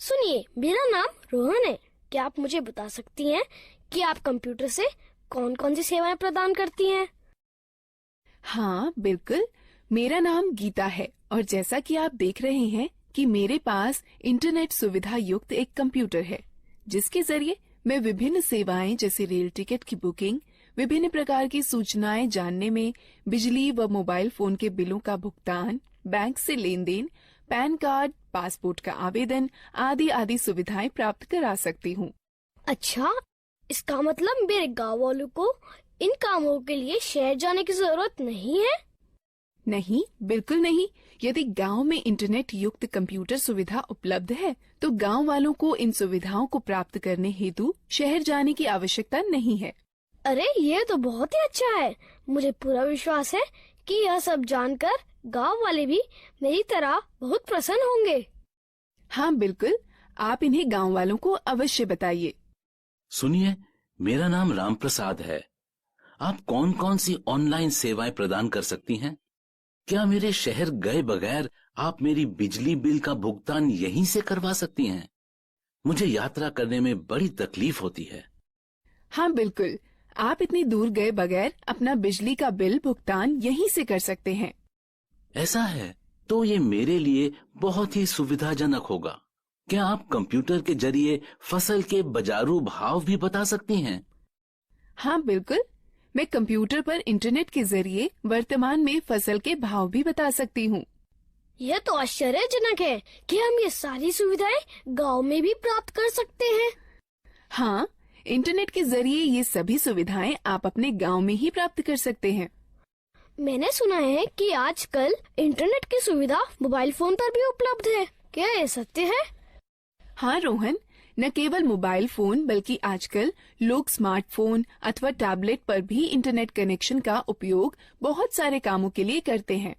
सुनिए, मेरा नाम रोहन है। क्या आप मुझे बता सकती हैं कि आप कंप्यूटर से कौन कौन सी सेवाएं प्रदान करती हैं? हाँ बिल्कुल, मेरा नाम गीता है और जैसा कि आप देख रहे हैं कि मेरे पास इंटरनेट सुविधा युक्त एक कंप्यूटर है, जिसके जरिए मैं विभिन्न सेवाएं जैसे रेल टिकट की बुकिंग, विभिन्न प्रकार की सूचनाएं जानने में, बिजली व मोबाइल फोन के बिलों का भुगतान, बैंक से लेन देन, पैन कार्ड, पासपोर्ट का आवेदन आदि आदि सुविधाएं प्राप्त करा सकती हूँ। अच्छा, इसका मतलब मेरे गाँव वालों को इन कामों के लिए शहर जाने की जरूरत नहीं है? नहीं, बिल्कुल नहीं। यदि गांव में इंटरनेट युक्त कंप्यूटर सुविधा उपलब्ध है, तो गांव वालों को इन सुविधाओं को प्राप्त करने हेतु शहर जाने की आवश्यकता नहीं है। अरे, ये तो बहुत ही अच्छा है। मुझे पूरा विश्वास है कि यह सब जानकर गांव वाले भी मेरी तरह बहुत प्रसन्न होंगे। हाँ बिल्कुल, आप इन्हें गांव वालों को अवश्य बताइए। सुनिए, मेरा नाम राम प्रसाद है। आप कौन कौन सी ऑनलाइन सेवाएं प्रदान कर सकती हैं? क्या मेरे शहर गए बगैर आप मेरी बिजली बिल का भुगतान यहीं से करवा सकती हैं? मुझे यात्रा करने में बड़ी तकलीफ होती है। हाँ बिल्कुल, आप इतनी दूर गए बगैर अपना बिजली का बिल भुगतान यहीं से कर सकते हैं। ऐसा है तो ये मेरे लिए बहुत ही सुविधाजनक होगा। क्या आप कंप्यूटर के जरिए फसल के बाजारू भाव भी बता सकती हैं? हाँ बिल्कुल, मैं कंप्यूटर पर इंटरनेट के जरिए वर्तमान में फसल के भाव भी बता सकती हूँ। यह तो आश्चर्यजनक है कि हम ये सारी सुविधाएं गांव में भी प्राप्त कर सकते हैं। हाँ, इंटरनेट के जरिए ये सभी सुविधाएं आप अपने गांव में ही प्राप्त कर सकते हैं। मैंने सुना है कि आजकल इंटरनेट की सुविधा मोबाइल फोन पर भी उपलब्ध है। क्या ये सत्य है? हाँ रोहन, न केवल मोबाइल फोन बल्कि आजकल लोग स्मार्टफोन अथवा टैबलेट पर भी इंटरनेट कनेक्शन का उपयोग बहुत सारे कामों के लिए करते हैं।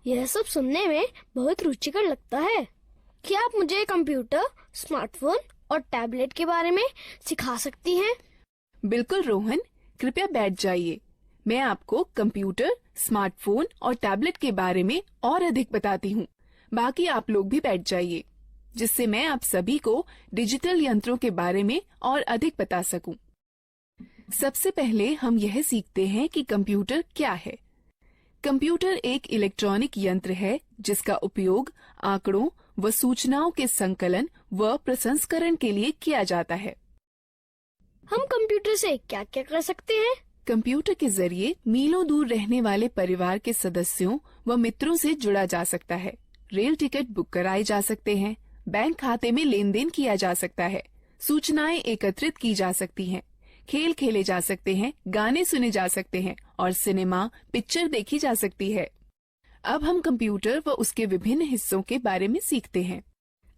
यह सब सुनने में बहुत रुचिकर लगता है। क्या आप मुझे कंप्यूटर, स्मार्टफोन और टैबलेट के बारे में सिखा सकती हैं? बिल्कुल रोहन, कृपया बैठ जाइए। मैं आपको कंप्यूटर, स्मार्टफोन और टैबलेट के बारे में और अधिक बताती हूँ। बाकी आप लोग भी बैठ जाइए, जिससे मैं आप सभी को डिजिटल यंत्रों के बारे में और अधिक बता सकूं। सबसे पहले हम यह सीखते हैं कि कंप्यूटर क्या है। कंप्यूटर एक इलेक्ट्रॉनिक यंत्र है जिसका उपयोग आंकड़ों व सूचनाओं के संकलन व प्रसंस्करण के लिए किया जाता है। हम कंप्यूटर से क्या क्या कर सकते हैं? कंप्यूटर के जरिए मीलों दूर रहने वाले परिवार के सदस्यों व मित्रों से जुड़ा जा सकता है। रेल टिकट बुक कराए जा सकते हैं, बैंक खाते में लेन देन किया जा सकता है, सूचनाएं एकत्रित की जा सकती हैं, खेल खेले जा सकते हैं, गाने सुने जा सकते हैं और सिनेमा पिक्चर देखी जा सकती है। अब हम कंप्यूटर व उसके विभिन्न हिस्सों के बारे में सीखते हैं।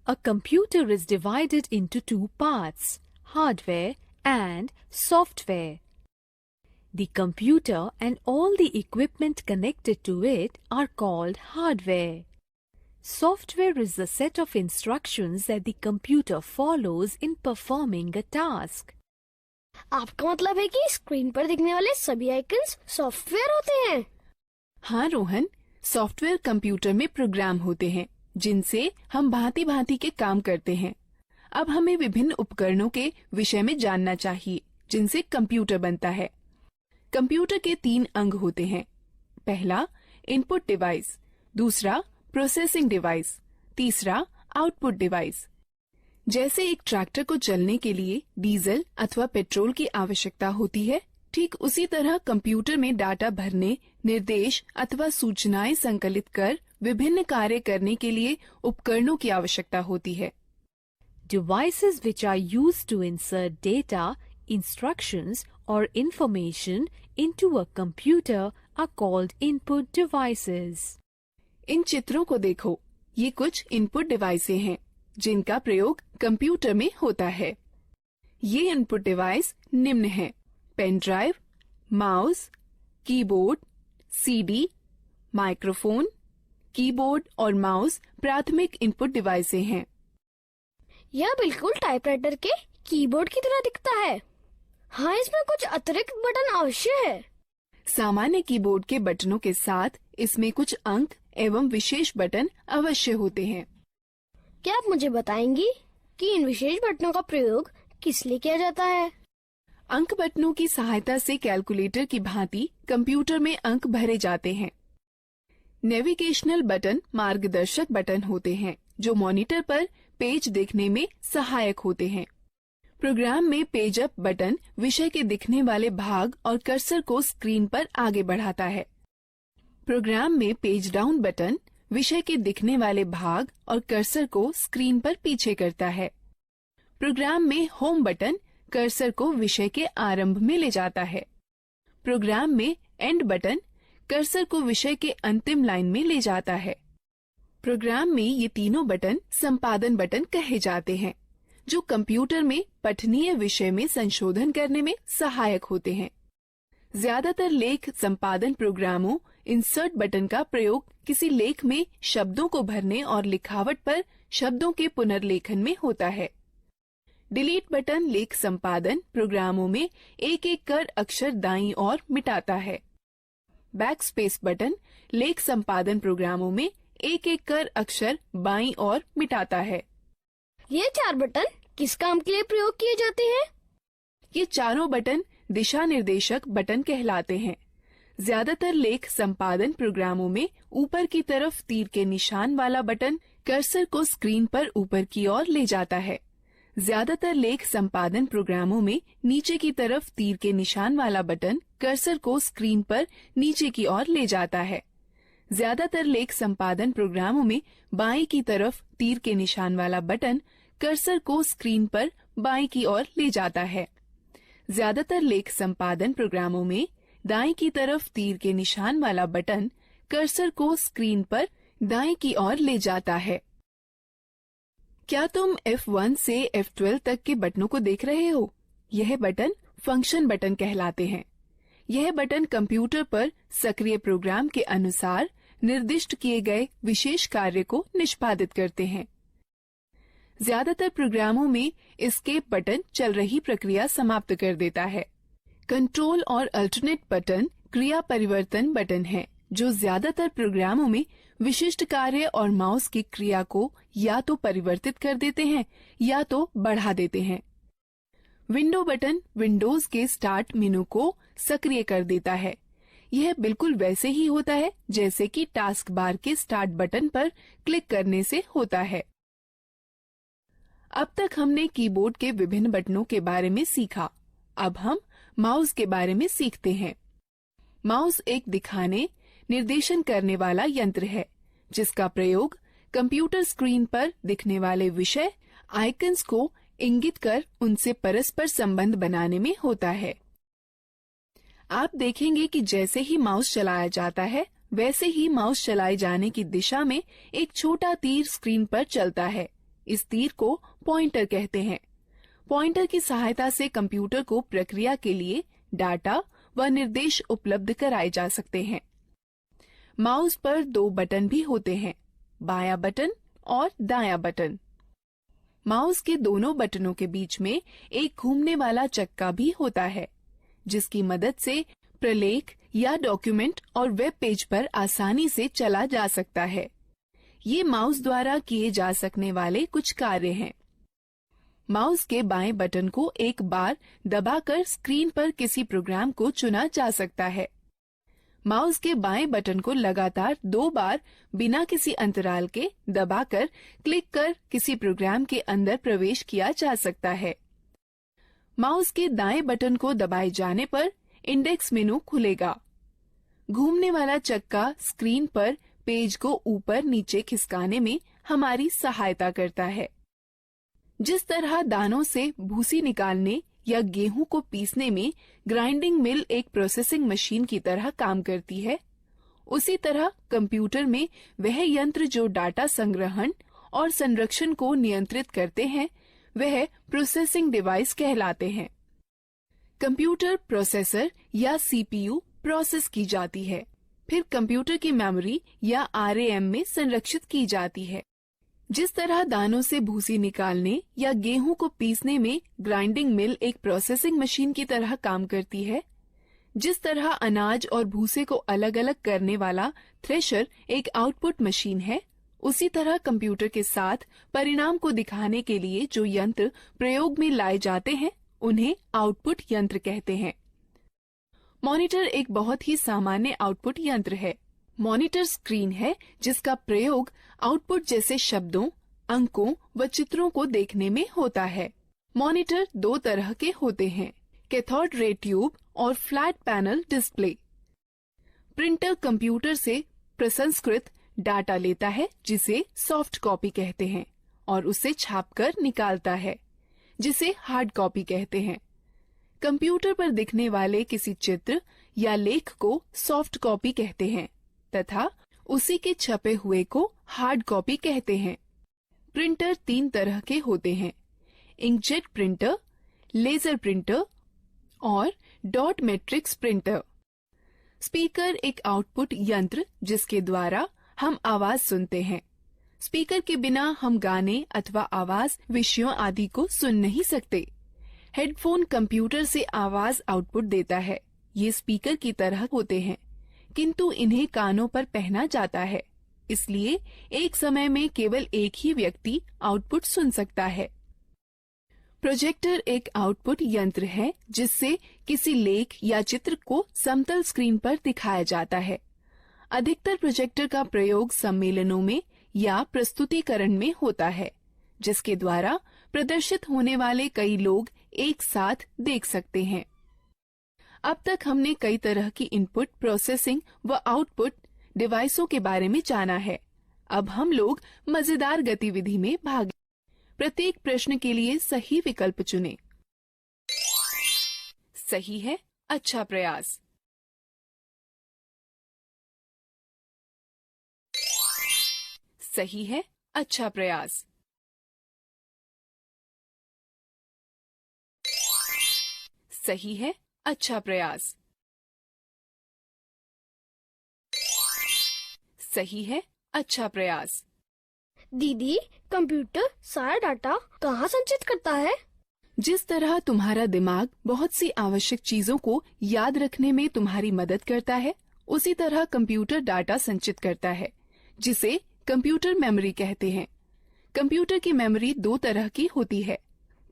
A computer is divided into two parts, hardware and software. The computer and all the equipment connected to it are called hardware. Software is the set of instructions that the computer follows in performing a task. आपका मतलब है कि screen पर दिखने वाले सभी icons software होते हैं? हाँ रोहन, सॉफ्टवेयर कंप्यूटर में प्रोग्राम होते हैं जिनसे हम भांति भांति के काम करते हैं। अब हमें विभिन्न उपकरणों के विषय में जानना चाहिए जिनसे कंप्यूटर बनता है। कंप्यूटर के 3 अंग होते हैं। पहला इनपुट डिवाइस, दूसरा प्रोसेसिंग डिवाइस, तीसरा आउटपुट डिवाइस। जैसे एक ट्रैक्टर को चलने के लिए डीजल अथवा पेट्रोल की आवश्यकता होती है, ठीक उसी तरह कंप्यूटर में डाटा भरने, निर्देश अथवा सूचनाएं संकलित कर विभिन्न कार्य करने के लिए उपकरणों की आवश्यकता होती है। Devices which are used to insert data, instructions or information into a computer are called input devices. इन चित्रों को देखो, ये कुछ इनपुट डिवाइसें हैं जिनका प्रयोग कंप्यूटर में होता है। ये इनपुट डिवाइस निम्न हैं: pen drive, mouse, keyboard, CD, microphone. Keyboard और माउस प्राथमिक इनपुट डिवाइसें हैं। यह बिल्कुल टाइपराइटर के कीबोर्ड की तरह दिखता है। हाँ, इसमें कुछ अतिरिक्त बटन अवश्य है। सामान्य कीबोर्ड के बटनों के साथ इसमें कुछ अंक एवं विशेष बटन अवश्य होते हैं। क्या आप मुझे बताएंगी कि इन विशेष बटनों का प्रयोग किस लिए किया जाता है? अंक बटनों की सहायता से कैलकुलेटर की भांति कंप्यूटर में अंक भरे जाते हैं। नेविगेशनल बटन मार्गदर्शक बटन होते हैं जो मॉनिटर पर पेज देखने में सहायक होते हैं। प्रोग्राम में पेज अप बटन विषय के दिखने वाले भाग और कर्सर को स्क्रीन पर आगे बढ़ाता है। प्रोग्राम में पेज डाउन बटन विषय के दिखने वाले भाग और कर्सर को स्क्रीन पर पीछे करता है। प्रोग्राम में होम बटन कर्सर को विषय के आरंभ में ले जाता है। प्रोग्राम में एंड बटन कर्सर को विषय के अंतिम लाइन में ले जाता है। प्रोग्राम में ये तीनों बटन संपादन बटन कहे जाते हैं, जो कंप्यूटर में पठनीय विषय में संशोधन करने में सहायक होते हैं। ज्यादातर लेख संपादन प्रोग्रामों इंसर्ट बटन का प्रयोग किसी लेख में शब्दों को भरने और लिखावट पर शब्दों के पुनर्लेखन में होता है। डिलीट बटन लेख संपादन प्रोग्रामों में एक एक कर अक्षर दाईं ओर मिटाता है। बैकस्पेस बटन लेख संपादन प्रोग्रामों में एक एक कर अक्षर बाईं ओर मिटाता है। ये 4 बटन किस काम के लिए प्रयोग किए जाते हैं? ये चारों बटन दिशा निर्देशक बटन कहलाते हैं। ज्यादातर लेख संपादन प्रोग्रामों में ऊपर की तरफ तीर के निशान वाला बटन कर्सर को स्क्रीन पर ऊपर की ओर ले जाता है। ज्यादातर लेख संपादन प्रोग्रामों में नीचे की तरफ तीर के निशान वाला बटन कर्सर को स्क्रीन पर नीचे की ओर ले जाता है। ज्यादातर लेख संपादन प्रोग्रामों में बाएं की तरफ तीर के निशान वाला बटन कर्सर को स्क्रीन पर बाएं की ओर ले जाता है। ज्यादातर लेख संपादन प्रोग्रामों में दाएं की तरफ तीर के निशान वाला बटन कर्सर को स्क्रीन पर दाएं की ओर ले जाता है। क्या तुम F1 से F12 तक के बटनों को देख रहे हो? यह बटन फंक्शन बटन कहलाते हैं। यह बटन कंप्यूटर पर सक्रिय प्रोग्राम के अनुसार निर्दिष्ट किए गए विशेष कार्य को निष्पादित करते हैं। ज्यादातर प्रोग्रामों में एस्केप बटन चल रही प्रक्रिया समाप्त कर देता है। कंट्रोल और अल्टरनेट बटन क्रिया परिवर्तन बटन है, जो ज्यादातर प्रोग्रामों में विशिष्ट कार्य और माउस की क्रिया को या तो परिवर्तित कर देते हैं या तो बढ़ा देते हैं। विंडो बटन विंडोज के स्टार्ट मेनू को सक्रिय कर देता है। यह बिल्कुल वैसे ही होता है जैसे कि टास्क बार के स्टार्ट बटन पर क्लिक करने से होता है। अब तक हमने कीबोर्ड के विभिन्न बटनों के बारे में सीखा। अब हम माउस के बारे में सीखते हैं। माउस एक दिखाने, निर्देशन करने वाला यंत्र है, जिसका प्रयोग कंप्यूटर स्क्रीन पर दिखने वाले विषय आइकन्स को इंगित कर उनसे परस्पर संबंध बनाने में होता है। आप देखेंगे कि जैसे ही माउस चलाया जाता है, वैसे ही माउस चलाए जाने की दिशा में एक छोटा तीर स्क्रीन पर चलता है। इस तीर को पॉइंटर कहते हैं। पॉइंटर की सहायता से कंप्यूटर को प्रक्रिया के लिए डाटा व निर्देश उपलब्ध कराए जा सकते हैं। माउस पर 2 बटन भी होते हैं, बायां बटन और दायां बटन। माउस के दोनों बटनों के बीच में एक घूमने वाला चक्का भी होता है, जिसकी मदद से प्रलेख या डॉक्यूमेंट और वेब पेज पर आसानी से चला जा सकता है। ये माउस द्वारा किए जा सकने वाले कुछ कार्य हैं। माउस के बाएं बटन को एक बार दबाकर स्क्रीन पर किसी प्रोग्राम को चुना जा सकता है। माउस के बाएं बटन को लगातार 2 बार बिना किसी अंतराल के दबाकर क्लिक कर किसी प्रोग्राम के अंदर प्रवेश किया जा सकता है। माउस के दाएं बटन को दबाए जाने पर इंडेक्स मेनू खुलेगा। घूमने वाला चक्का स्क्रीन पर पेज को ऊपर नीचे खिसकाने में हमारी सहायता करता है। जिस तरह दानों से भूसी निकालने या गेहूं को पीसने में ग्राइंडिंग मिल एक प्रोसेसिंग मशीन की तरह काम करती है, उसी तरह कंप्यूटर में वह यंत्र जो डाटा संग्रहण और संरक्षण को नियंत्रित करते हैं, वह प्रोसेसिंग डिवाइस कहलाते हैं। कंप्यूटर प्रोसेसर या सीपीयू प्रोसेस की जाती है, फिर कंप्यूटर की मेमोरी या आरएएम में संरक्षित की जाती है। जिस तरह दानों से भूसी निकालने या गेहूं को पीसने में ग्राइंडिंग मिल एक प्रोसेसिंग मशीन की तरह काम करती है, जिस तरह अनाज और भूसे को अलग अलग करने वाला थ्रेशर एक आउटपुट मशीन है, उसी तरह कंप्यूटर के साथ परिणाम को दिखाने के लिए जो यंत्र प्रयोग में लाए जाते हैं उन्हें आउटपुट यंत्र कहते हैं। मॉनिटर एक बहुत ही सामान्य आउटपुट यंत्र है। मॉनिटर स्क्रीन है जिसका प्रयोग आउटपुट जैसे शब्दों, अंकों व चित्रों को देखने में होता है। मॉनिटर दो तरह के होते हैं, कैथोड रे ट्यूब और flat panel display. Printer computer से प्रसंस्कृत डाटा लेता है जिसे सॉफ्ट कॉपी कहते हैं और उसे छापकर निकालता है जिसे हार्ड कॉपी कहते हैं। कंप्यूटर पर दिखने वाले किसी चित्र या लेख को सॉफ्ट कॉपी कहते हैं तथा उसी के छपे हुए को हार्ड कॉपी कहते हैं। प्रिंटर तीन तरह के होते हैं, इंकजेट प्रिंटर, लेजर प्रिंटर और डॉट मैट्रिक्स प्रिंटर। स्पीकर एक आउटपुट यंत्र जिसके द्वारा हम आवाज सुनते हैं। स्पीकर के बिना हम गाने अथवा आवाज विषयों आदि को सुन नहीं सकते। हेडफोन कंप्यूटर से आवाज आउटपुट देता है। ये स्पीकर की तरह होते हैं किंतु इन्हें कानों पर पहना जाता है, इसलिए एक समय में केवल एक ही व्यक्ति आउटपुट सुन सकता है। प्रोजेक्टर एक आउटपुट यंत्र है जिससे किसी लेख या चित्र को समतल स्क्रीन पर दिखाया जाता है। अधिकतर प्रोजेक्टर का प्रयोग सम्मेलनों में या प्रस्तुतिकरण में होता है, जिसके द्वारा प्रदर्शित होने वाले कई लोग एक साथ देख सकते हैं। अब तक हमने कई तरह की इनपुट प्रोसेसिंग व आउटपुट डिवाइसों के बारे में जाना है। अब हम लोग मजेदार गतिविधि में भाग। प्रत्येक प्रश्न के लिए सही विकल्प चुनें। सही है, अच्छा प्रयास। सही है, अच्छा प्रयास। सही है, अच्छा प्रयास। सही है, अच्छा प्रयास। दीदी, कंप्यूटर सारा डाटा कहाँ संचित करता है? जिस तरह तुम्हारा दिमाग बहुत सी आवश्यक चीजों को याद रखने में तुम्हारी मदद करता है, उसी तरह कंप्यूटर डाटा संचित करता है, जिसे कंप्यूटर मेमोरी कहते हैं। कंप्यूटर की मेमोरी दो तरह की होती है,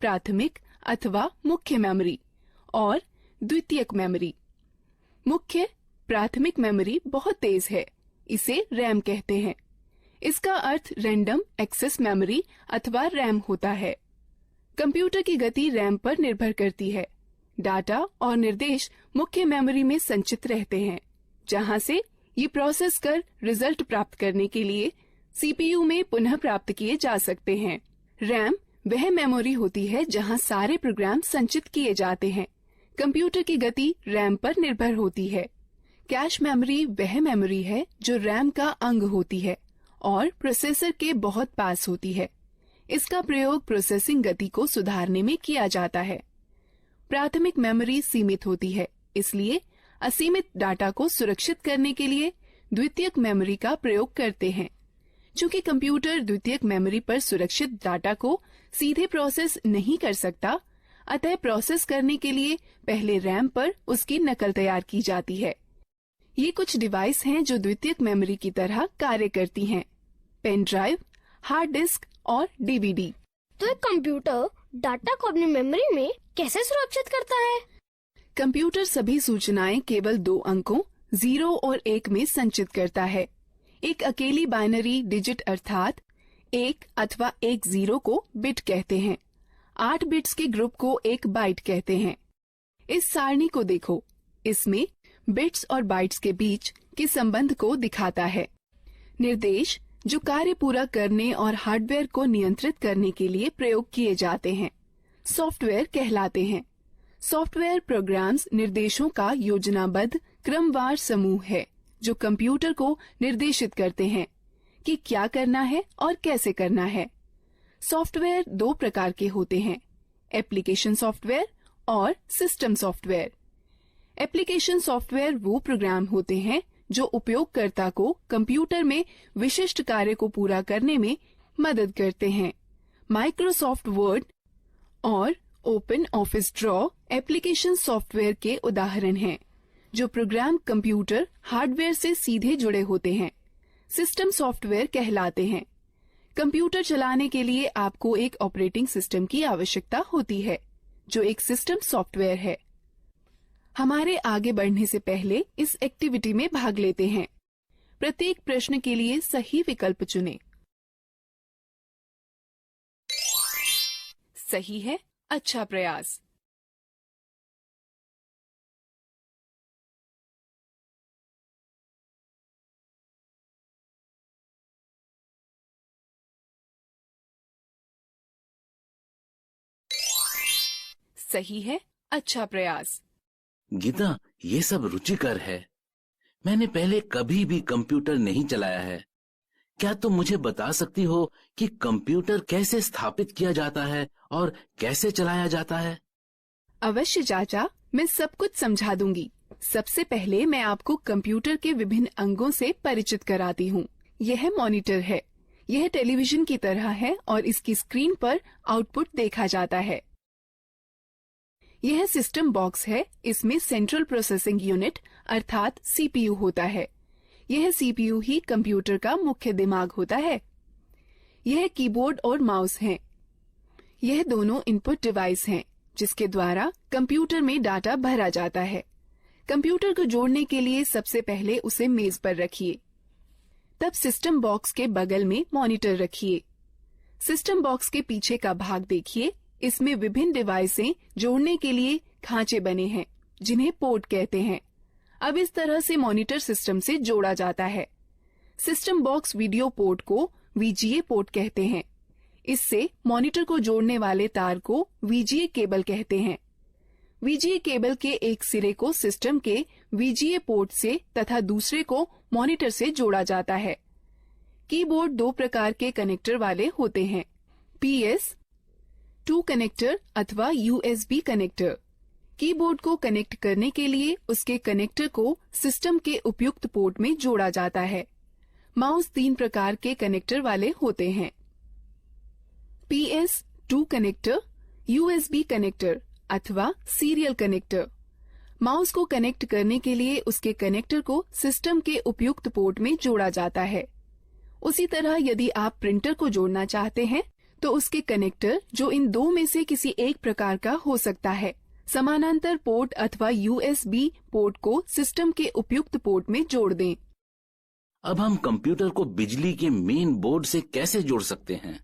प्राथमिक अथवा मुख्य मेमोरी और द्वितीयक मेमोरी। मुख्य प्राथमिक मेमोरी बहुत तेज है, इसे रैम कहते हैं। इसका अर्थ रैंडम एक्सेस मेमोरी अथवा रैम होता है। कंप्यूटर की गति रैम पर निर्भर करती है। डाटा और निर्देश मुख्य मेमोरी में संचित रहते हैं, जहां से ये प्रोसेस कर रिजल्ट प्राप्त करने के लिए सीपीयू में पुनः प्राप्त किए जा सकते हैं। रैम वह मेमोरी होती है जहां सारे प्रोग्राम संचित किए जाते हैं। कंप्यूटर की गति रैम पर निर्भर होती है। कैश मेमोरी वह मेमोरी है जो रैम का अंग होती है और प्रोसेसर के बहुत पास होती है। इसका प्रयोग प्रोसेसिंग गति को सुधारने में किया जाता है। प्राथमिक मेमोरी सीमित होती है, इसलिए असीमित डाटा को सुरक्षित करने के लिए द्वितीयक मेमोरी का प्रयोग करते हैं। चूंकि कंप्यूटर द्वितीयक मेमोरी पर सुरक्षित डाटा को सीधे प्रोसेस नहीं कर सकता, अतः प्रोसेस करने के लिए पहले रैम पर उसकी नकल तैयार की जाती है। ये कुछ डिवाइस हैं जो द्वितीयक मेमोरी की तरह कार्य करती हैं: पेन ड्राइव, हार्ड डिस्क और डीवीडी। तो एक कंप्यूटर डाटा को अपनी मेमोरी में कैसे सुरक्षित करता है? कंप्यूटर सभी सूचनाएं केवल दो अंकों 0 और 1 में संचित करता है। एक अकेली बाइनरी डिजिट अर्थात 1 अथवा 10 को बिट कहते हैं। 8 बिट्स के ग्रुप को एक बाइट कहते हैं। इस सारणी को देखो, इसमें बिट्स और बाइट्स के बीच के संबंध को दिखाता है। निर्देश जो कार्य पूरा करने और हार्डवेयर को नियंत्रित करने के लिए प्रयोग किए जाते हैं, सॉफ्टवेयर कहलाते हैं। सॉफ्टवेयर प्रोग्राम्स निर्देशों का योजनाबद्ध क्रमवार समूह है जो कंप्यूटर को निर्देशित करते हैं कि क्या करना है और कैसे करना है। सॉफ्टवेयर दो प्रकार के होते हैं: एप्लीकेशन सॉफ्टवेयर और सिस्टम सॉफ्टवेयर। एप्लीकेशन सॉफ्टवेयर वो प्रोग्राम होते हैं जो उपयोगकर्ता को कंप्यूटर में विशिष्ट कार्य को पूरा करने में मदद करते हैं। माइक्रोसॉफ्ट वर्ड और open office draw application software के उदाहरण हैं, जो प्रोग्राम कंप्यूटर हार्डवेयर से सीधे जुड़े होते हैं। सिस्टम सॉफ्टवेयर कहलाते हैं। कंप्यूटर चलाने के लिए आपको एक ऑपरेटिंग सिस्टम की आवश्यकता होती है, जो एक सिस्टम सॉफ्टवेयर है। हमारे आगे बढ़ने से पहले इस एक्टिविटी में भाग लेते हैं। प्रत्येक प्रश्न के लिए सही विकल्प चुनें। सही है, अच्छा प्रयास। सही है, अच्छा प्रयास। गीता, ये सब रुचिकर है। मैंने पहले कभी भी कंप्यूटर नहीं चलाया है। क्या तुम मुझे बता सकती हो कि कंप्यूटर कैसे स्थापित किया जाता है और कैसे चलाया जाता है? अवश्य चाचा, मैं सब कुछ समझा दूंगी। सबसे पहले मैं आपको कंप्यूटर के विभिन्न अंगों से परिचित कराती हूँ। यह मॉनिटर है। यह टेलीविजन की तरह है और इसकी स्क्रीन पर आउटपुट देखा जाता है। यह सिस्टम बॉक्स है। इसमें सेंट्रल प्रोसेसिंग यूनिट अर्थात सीपीयू होता है। यह सीपीयू ही कंप्यूटर का मुख्य दिमाग होता है। यह कीबोर्ड और माउस हैं। यह दोनों इनपुट डिवाइस हैं, जिसके द्वारा कंप्यूटर में डाटा भरा जाता है। कंप्यूटर को जोड़ने के लिए सबसे पहले उसे मेज पर रखिए। तब सिस्टम बॉक्स के बगल में मॉनिटर रखिए। सिस्टम बॉक्स के पीछे का भाग देखिए। इसमें विभिन्न डिवाइसें जोड़ने के लिए खांचे बने हैं, जिन्हें पोर्ट कहते हैं। अब इस तरह से मॉनिटर सिस्टम से जोड़ा जाता है। सिस्टम बॉक्स वीडियो पोर्ट को वीजीए पोर्ट कहते हैं। इससे मॉनिटर को जोड़ने वाले तार को वीजीए केबल कहते हैं। वीजीए केबल के एक सिरे को सिस्टम के वीजीए पोर्ट से तथा दूसरे को मॉनिटर से जोड़ा जाता है। कीबोर्ड दो प्रकार के कनेक्टर वाले होते हैं, PS2 कनेक्टर अथवा USB कनेक्टर। कीबोर्ड को कनेक्ट करने के लिए उसके कनेक्टर को सिस्टम के उपयुक्त पोर्ट में जोड़ा जाता है। माउस 3 प्रकार के कनेक्टर वाले होते हैं, PS2 कनेक्टर, USB कनेक्टर अथवा सीरियल कनेक्टर। माउस को कनेक्ट करने के लिए उसके कनेक्टर को सिस्टम के उपयुक्त पोर्ट में जोड़ा जाता है। उसी तरह यदि आप प्रिंटर को जोड़ना चाहते हैं तो उसके कनेक्टर, जो इन दो में से किसी एक प्रकार का हो सकता है, समानांतर पोर्ट अथवा USB पोर्ट को सिस्टम के उपयुक्त पोर्ट में जोड़ दें। अब हम कंप्यूटर को बिजली के मेन बोर्ड से कैसे जोड़ सकते हैं?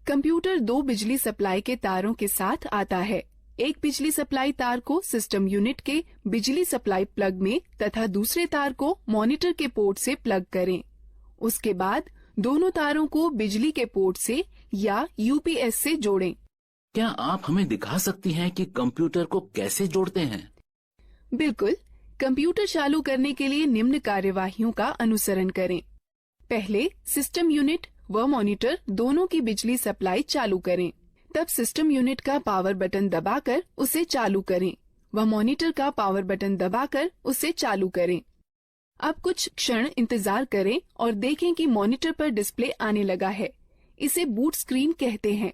कंप्यूटर 2 बिजली सप्लाई के तारों के साथ आता है। एक बिजली सप्लाई तार को सिस्टम यूनिट के बिजली सप्लाई प्लग में तथा दूसरे तार को मॉनिटर के पोर्ट से प्लग करें। उसके बाद दोनों तारों को बिजली के पोर्ट से या UPS से जोड़ें। क्या आप हमें दिखा सकती हैं कि कंप्यूटर को कैसे जोड़ते हैं? बिल्कुल। कंप्यूटर चालू करने के लिए निम्न कार्यवाहियों का अनुसरण करें। पहले सिस्टम यूनिट व मॉनिटर दोनों की बिजली सप्लाई चालू करें। तब सिस्टम यूनिट का पावर बटन दबाकर उसे चालू करें व मॉनिटर का पावर बटन दबाकर उसे चालू करें। अब कुछ क्षण इंतजार करें और देखें कि मॉनिटर पर डिस्प्ले आने लगा है। इसे बूट स्क्रीन कहते हैं।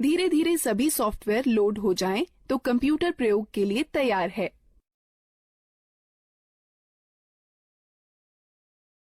धीरे धीरे सभी सॉफ्टवेयर लोड हो जाएं तो कंप्यूटर प्रयोग के लिए तैयार है।